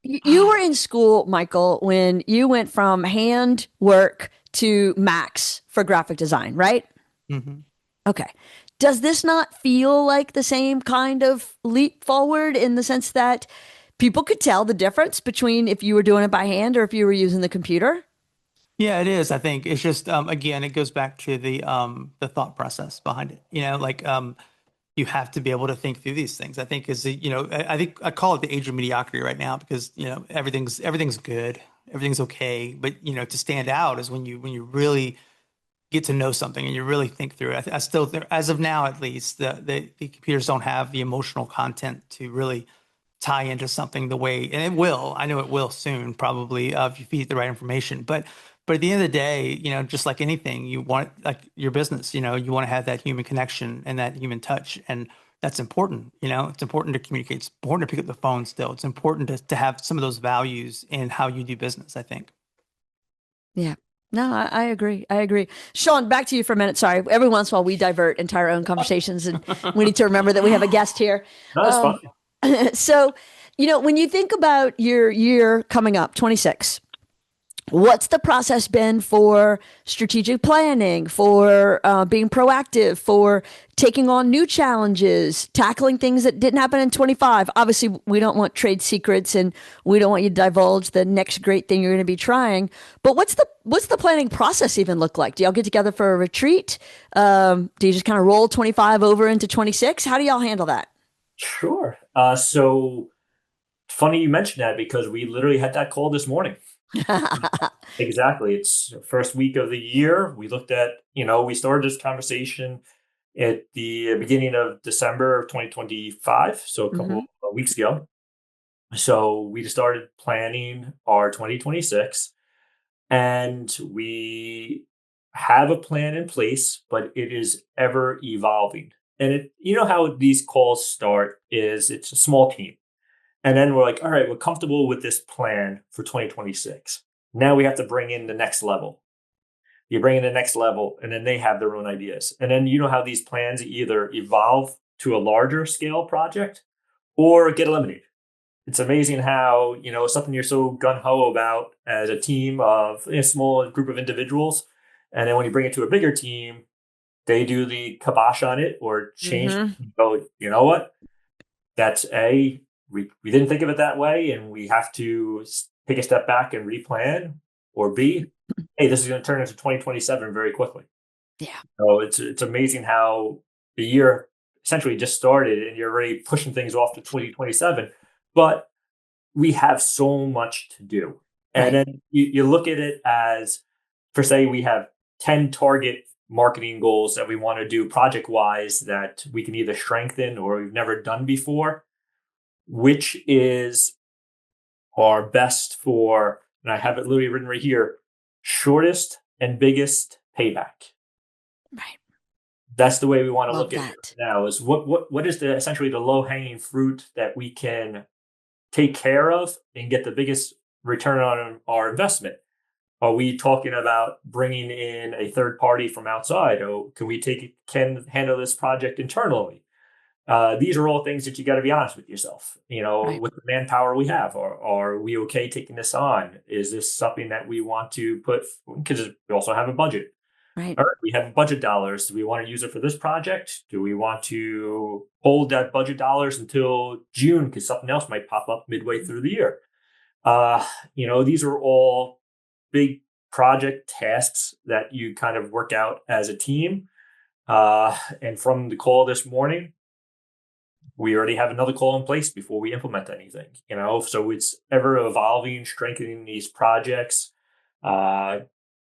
you were in school, Michael, when you went from hand work to Max for graphic design, right? Hmm. Okay. Does this not feel like the same kind of leap forward in the sense that people could tell the difference between if you were doing it by hand or if you were using the computer? Yeah, it is. I think it's just again, it goes back to the thought process behind it. You have to be able to think through these things. I think I think I call it the age of mediocrity right now because everything's good, everything's okay, but to stand out is when you really get to know something and you really think through it. I still think, as of now at least, the computers don't have the emotional content to really tie into something the way, and it will. I know it will soon, probably, if you feed it the right information. But at the end of the day, just like anything, you want like your business, you want to have that human connection and that human touch, and that's important. It's important to communicate. It's important to pick up the phone. Still, it's important to have some of those values in how you do business, I think. Yeah. No, I agree. I agree. Sean, back to you for a minute. Sorry. Every once in a while, we divert into our own conversations, and we need to remember that we have a guest here. No, that's fine. So, when you think about your year coming up, 26, what's the process been for strategic planning, for being proactive, for taking on new challenges, tackling things that didn't happen in 25? Obviously, we don't want trade secrets and we don't want you to divulge the next great thing you're going to be trying. But what's the planning process even look like? Do y'all get together for a retreat? Do you just kind of roll 25 over into 26? How do y'all handle that? Sure. So funny you mentioned that because we literally had that call this morning. Exactly. It's the first week of the year. We looked at, we started this conversation at the beginning of December of 2025, so a couple Hmm. of weeks ago. So we just started planning our 2026, and we have a plan in place, but it is ever evolving. And how these calls start is it's a small team. And then we're like, all right, we're comfortable with this plan for 2026. Now we have to bring in the next level. You bring in the next level, and then they have their own ideas. And then how these plans either evolve to a larger scale project or get eliminated. It's amazing how, something you're so gun ho about as a team of a small group of individuals. And then when you bring it to a bigger team, they do the kibosh on it or change. Hmm. Go, you know what? That's we didn't think of it that way, and we have to take a step back and replan. Or B, hey, this is going to turn into 2027 very quickly. Yeah. So it's amazing how the year essentially just started, and you're already pushing things off to 2027. But we have so much to do, and Right. then you look at it as, for say, we have 10 target marketing goals that we want to do project wise that we can either strengthen or we've never done before, which is our best for, and I have it literally written right here, shortest and biggest payback. Right. That's the way we want to Love look at it that. now, is what is the essentially the low hanging fruit that we can take care of and get the biggest return on our investment. Are we talking about bringing in a third party from outside? Or can handle this project internally? These are all things that you got to be honest with yourself. Right. With the manpower we have, are we okay taking this on? Is this something that we want to put? Because we also have a budget. Right. All right, we have budget dollars. Do we want to use it for this project? Do we want to hold that budget dollars until June because something else might pop up midway through the year? These are all big project tasks that you kind of work out as a team. And from the call this morning, we already have another call in place before we implement anything, so it's ever evolving, strengthening these projects, uh,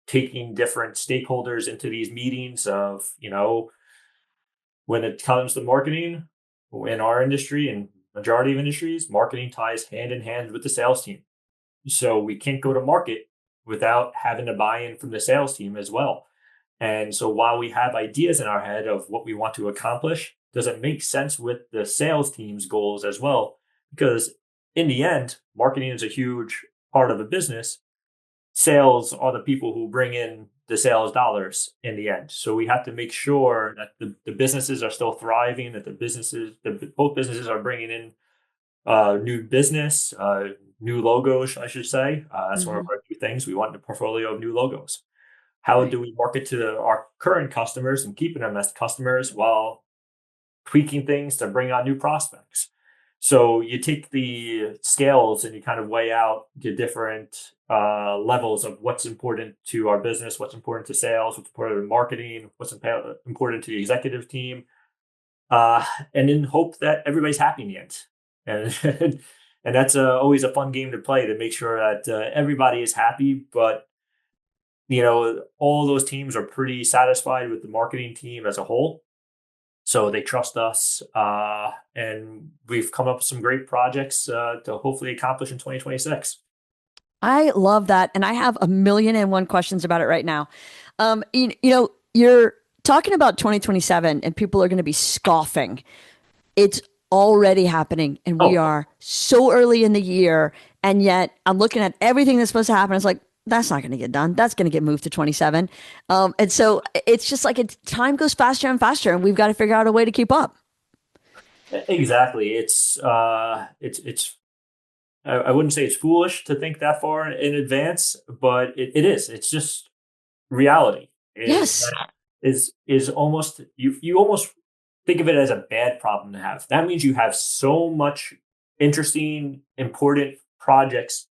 taking different stakeholders into these meetings of, when it comes to marketing in our industry and majority of industries, marketing ties hand in hand with the sales team. So we can't go to market without having a buy-in from the sales team as well. And so while we have ideas in our head of what we want to accomplish, does it make sense with the sales team's goals as well? Because in the end, marketing is a huge part of a business. Sales are the people who bring in the sales dollars in the end. So we have to make sure that the businesses are still thriving, that both businesses are bringing in new business, new logos, I should say. That's one of our key things. We want a portfolio of new logos. How do we market to our current customers and keeping them as customers while tweaking things to bring on new prospects? So you take the scales and you kind of weigh out the different levels of what's important to our business, what's important to sales, what's important to marketing, what's important to the executive team, and then hope that everybody's happy in the end. And and that's always a fun game to play, to make sure that everybody is happy. But all those teams are pretty satisfied with the marketing team as a whole. So they trust us, and we've come up with some great projects to hopefully accomplish in 2026. I love that. And I have 1,000,001 questions about it right now. You're talking about 2027 and people are going to be scoffing. It's already happening and we are so early in the year. And yet I'm looking at everything that's supposed to happen. It's like, that's not going to get done. That's going to get moved to 27. And so it's just like time goes faster and faster and we've got to figure out a way to keep up. Exactly. I wouldn't say it's foolish to think that far in advance, but it is. It's just reality. Yes. Is almost, you almost think of it as a bad problem to have. That means you have so much interesting, important projects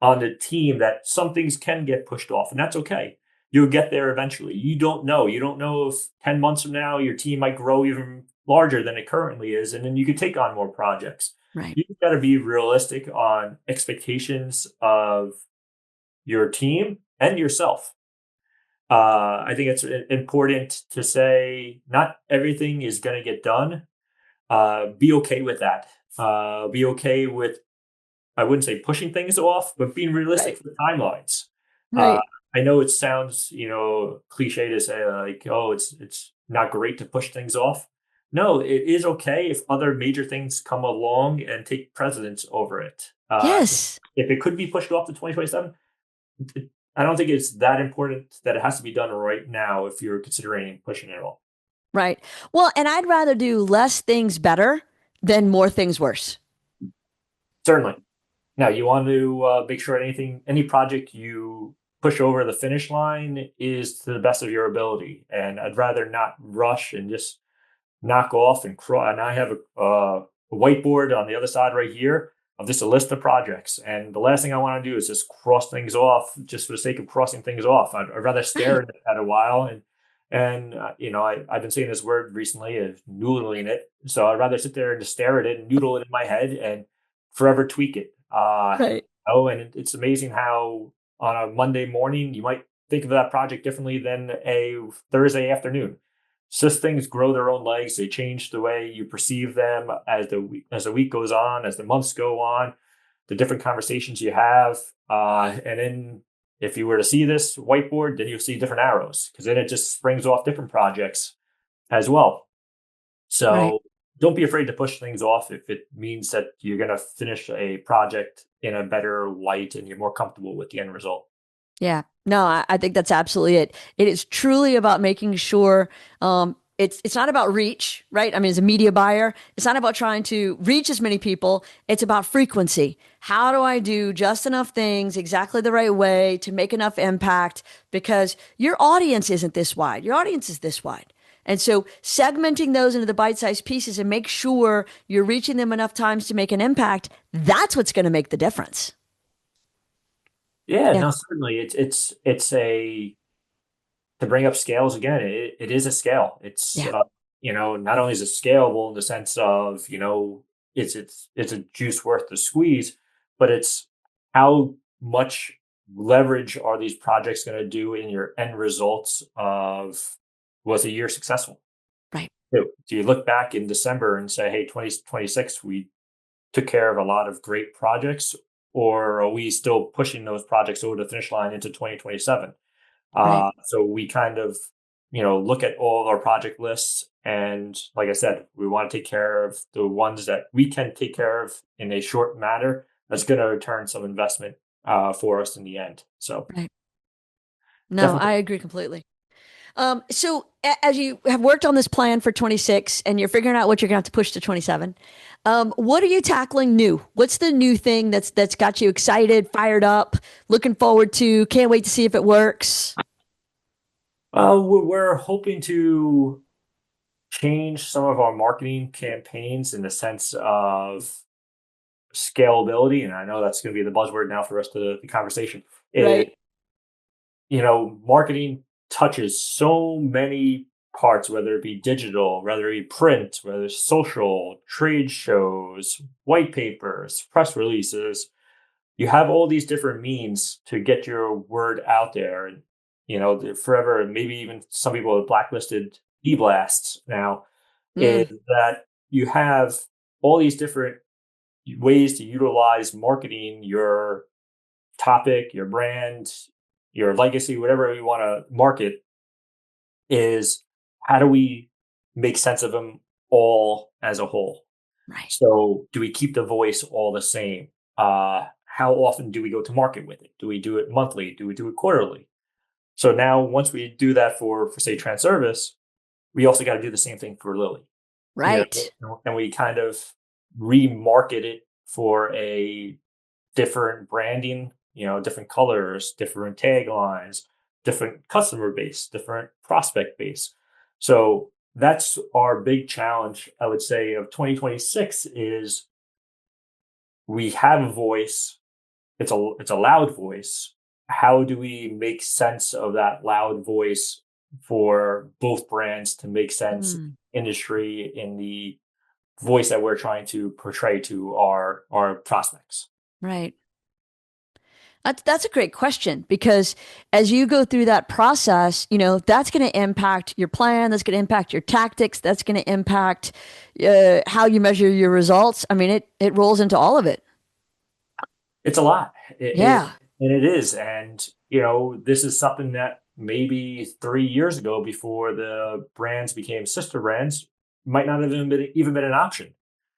on the team that some things can get pushed off, and that's okay. You'll get there eventually. You don't know. You don't know if 10 months from now your team might grow even larger than it currently is, and then you could take on more projects. Right. You've got to be realistic on expectations of your team and yourself. I think it's important to say not everything is going to get done. Be okay with that. Be okay with, I wouldn't say pushing things off, but being realistic for timelines. Right. I know it sounds, cliche to say like, oh, it's not great to push things off. No, it is okay if other major things come along and take precedence over it. Yes. If it could be pushed off to 2027, I don't think it's that important that it has to be done right now if you're considering pushing it off. Right. Well, and I'd rather do less things better than more things worse. Certainly. Now, you want to make sure any project you push over the finish line is to the best of your ability. And I'd rather not rush and just knock off and crawl. And I have a whiteboard on the other side right here of just a list of projects. And the last thing I want to do is just cross things off just for the sake of crossing things off. I'd rather stare at it at a while. And I've been saying this word recently, is noodling it. So I'd rather sit there and just stare at it and noodle it in my head and forever tweak it. Right. And it's amazing how on a Monday morning, you might think of that project differently than a Thursday afternoon. Just things grow their own legs. They change the way you perceive them as the week goes on, as the months go on, the different conversations you have. And then if you were to see this whiteboard, then you'll see different arrows, because then it just springs off different projects as well. So don't be afraid to push things off if it means that you're going to finish a project in a better light and you're more comfortable with the end result. Yeah. No, I think that's absolutely it. It is truly about making sure it's not about reach, right? I mean, as a media buyer, it's not about trying to reach as many people. It's about frequency. How do I do just enough things exactly the right way to make enough impact? Because your audience isn't this wide. Your audience is this wide. And so segmenting those into the bite-sized pieces and make sure you're reaching them enough times to make an impact, that's what's going to make the difference. Yeah, no, certainly. It's to bring up scales again. It is a scale. It's not only is it scalable in the sense of it's a juice worth the squeeze, but it's how much leverage are these projects going to do in your end results of, was a year successful? Right. Do you look back in December and say, hey, 2026, we took care of a lot of great projects, or are we still pushing those projects over the finish line into 2027? Right. So we kind of, look at all of our project lists. And like I said, we want to take care of the ones that we can take care of in a short manner that's going to return some investment for us in the end. So Right. No, definitely. I agree completely. So as you have worked on this plan for 26 and you're figuring out what you're going to have to push to 27, what are you tackling new? What's the new thing that's got you excited, fired up, looking forward to, can't wait to see if it works? We're hoping to change some of our marketing campaigns in the sense of scalability. And I know that's going to be the buzzword now for the rest of the conversation. Right. Marketing touches so many parts, whether it be digital, whether it be print, whether it's social, trade shows, white papers, press releases. You have all these different means to get your word out there. And, forever, maybe even some people have blacklisted e-blasts now, is Mm, that you have all these different ways to utilize marketing your topic, your brand, your legacy, whatever we want to market, is how do we make sense of them all as a whole? right. So do we keep the voice all the same? How often do we go to market with it? Do we do it monthly? Do we do it quarterly? So now once we do that for say Transervice, we also got to do the same thing for Lily. Right. And we kind of remarket it for a different branding, different colors, different taglines, different customer base, different prospect base. So that's our big challenge, I would say, of 2026 is we have a voice. It's a loud voice. How do we make sense of that loud voice for both brands to make sense Mm, industry in the voice that we're trying to portray to our prospects? right. That's a great question because as you go through that process, that's going to impact your plan. That's going to impact your tactics. That's going to impact how you measure your results. I mean, it rolls into all of it. It's a lot. Yeah. And it is. And, this is something that maybe 3 years ago, before the brands became sister brands, might not have even been an option.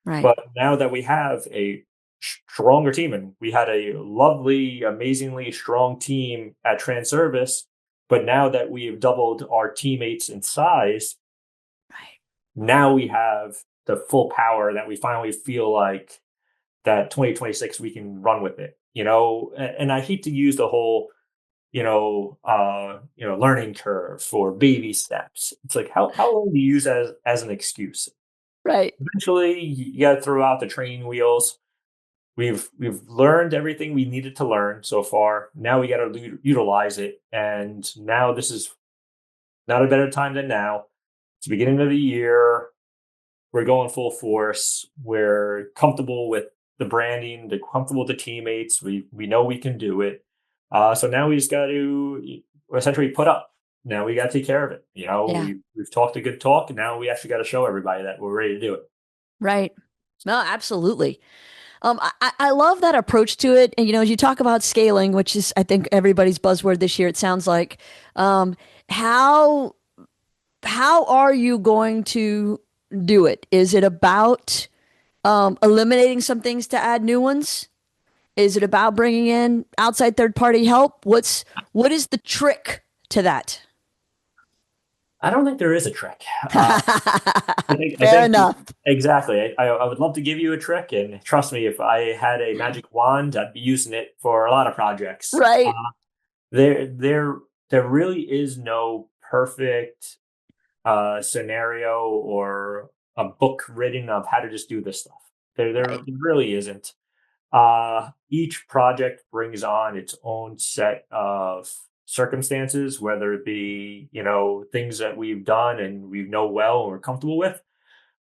Right. But now that we have a stronger team, and we had a lovely, amazingly strong team at Transervice, but now that we have doubled our teammates in size, Right. now we have the full power that we finally feel like that 2026 we can run with it, and I hate to use the whole, learning curve for baby steps. It's like, how long do you use as an excuse? Right. Eventually you got to throw out the training wheels. We've learned everything we needed to learn so far. Now we got to utilize it. And now this is not a better time than now. It's the beginning of the year. We're going full force. We're comfortable with the branding, they're comfortable with the teammates. We know we can do it. So now we just got to essentially put up. Now we got to take care of it. Yeah. We've talked a good talk, and now we actually got to show everybody that we're ready to do it. Right. No, absolutely. I love that approach to it. And, as you talk about scaling, which is, I think, everybody's buzzword this year, it sounds like, um, how, how are you going to do it? Is it about, eliminating some things to add new ones? Is it about bringing in outside third party help? What is the trick to that? I don't think there is a trick. I Fair think enough. exactly. I would love to give you a trick, and trust me, if I had a magic wand, I'd be using it for a lot of projects. Right. There, there, there really is no perfect scenario or a book written of how to just do this stuff. There Right. really isn't. Each project brings on its own set of circumstances, whether it be, things that we've done and we know well and we're comfortable with,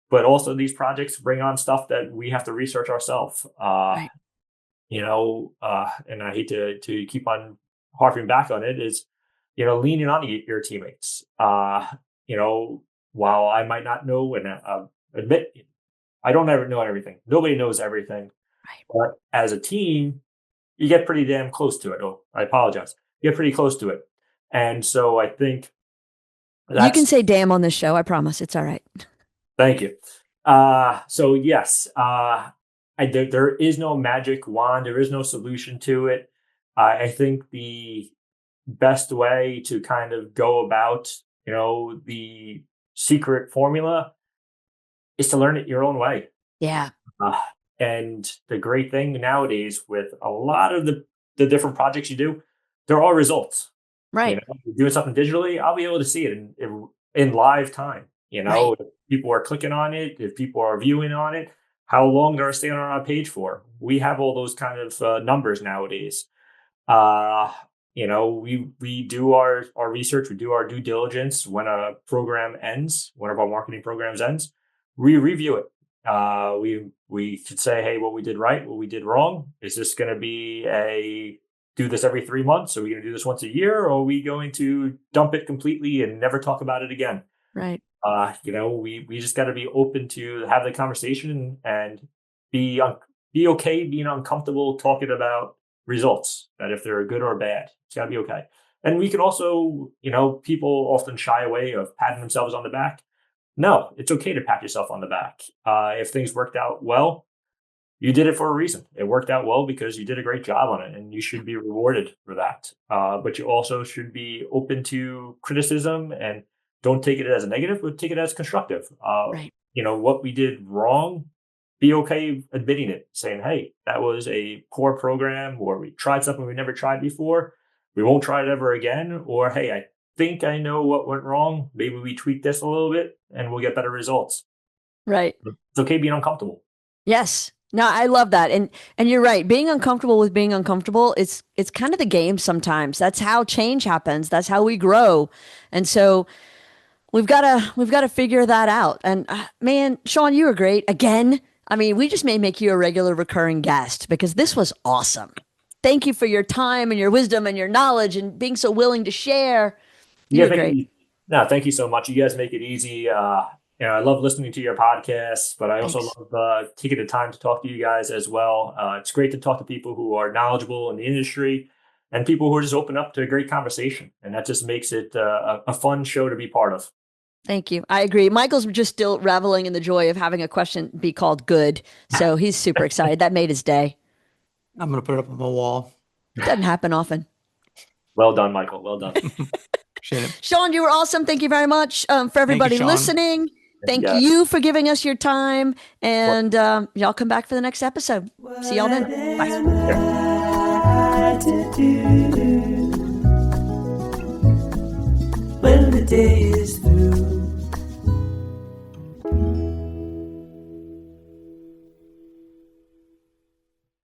but also these projects bring on stuff that we have to research ourselves. Right. And I hate to keep on harping back on it, is, leaning on your teammates. You know, while I might not know and admit I don't ever know everything. Nobody knows everything. Right. But as a team, you get pretty damn close to it. Oh, I apologize. You get pretty close to it. And so I think You can say damn on this show. I promise. It's all right. Thank you. So yes, there is no magic wand. There is no solution to it. I think the best way to kind of go about, the secret formula is to learn it your own way. Yeah. Uh, and the great thing nowadays with a lot of the different projects you do, there are results. Right. You're doing something digitally, I'll be able to see it in live time. Right. If people are clicking on it, if people are viewing on it, how long they're staying on our page for. We have all those kind of numbers nowadays. We do our research, we do our due diligence. When a program ends, one of our marketing programs ends, we review it. We could say, hey, what we did right, what we did wrong. Is this going to be do this every 3 months? Are we going to do this once a year? Or are we going to dump it completely and never talk about it again? Right. We just got to be open to have the conversation and be okay being uncomfortable talking about results, that if they're good or bad, it's got to be okay. And we can also, people often shy away of patting themselves on the back. No, it's okay to pat yourself on the back. If things worked out well, you did it for a reason. It worked out well because you did a great job on it, and you should be rewarded for that. But you also should be open to criticism and don't take it as a negative, but take it as constructive. Right. What we did wrong, be okay admitting it, saying, hey, that was a poor program, or we tried something we never tried before. We won't try it ever again. Or, hey, I think I know what went wrong. Maybe we tweak this a little bit and we'll get better results. Right. It's okay being uncomfortable. Yes. No, I love that. And you're right. Being uncomfortable with being uncomfortable, it's kind of the game sometimes. That's how change happens. That's how we grow. And so we've got to figure that out. And man, Sean, you were great again. I mean, we just may make you a regular recurring guest because this was awesome. Thank you for your time and your wisdom and your knowledge and being so willing to share. You were great. Thank you so much. You guys make it easy. I love listening to your podcasts, but I also love taking the time to talk to you guys as well. It's great to talk to people who are knowledgeable in the industry and people who are just open up to a great conversation. And that just makes it a fun show to be part of. Thank you. I agree. Michael's just still reveling in the joy of having a question be called good. So he's super excited. That made his day. I'm going to put it up on the wall. Doesn't happen often. Well done, Michael. Well done. Sean, you were awesome. Thank you very much for everybody listening. Thank you for giving us your time. And y'all come back for the next episode. See y'all then. Bye. When the day is through.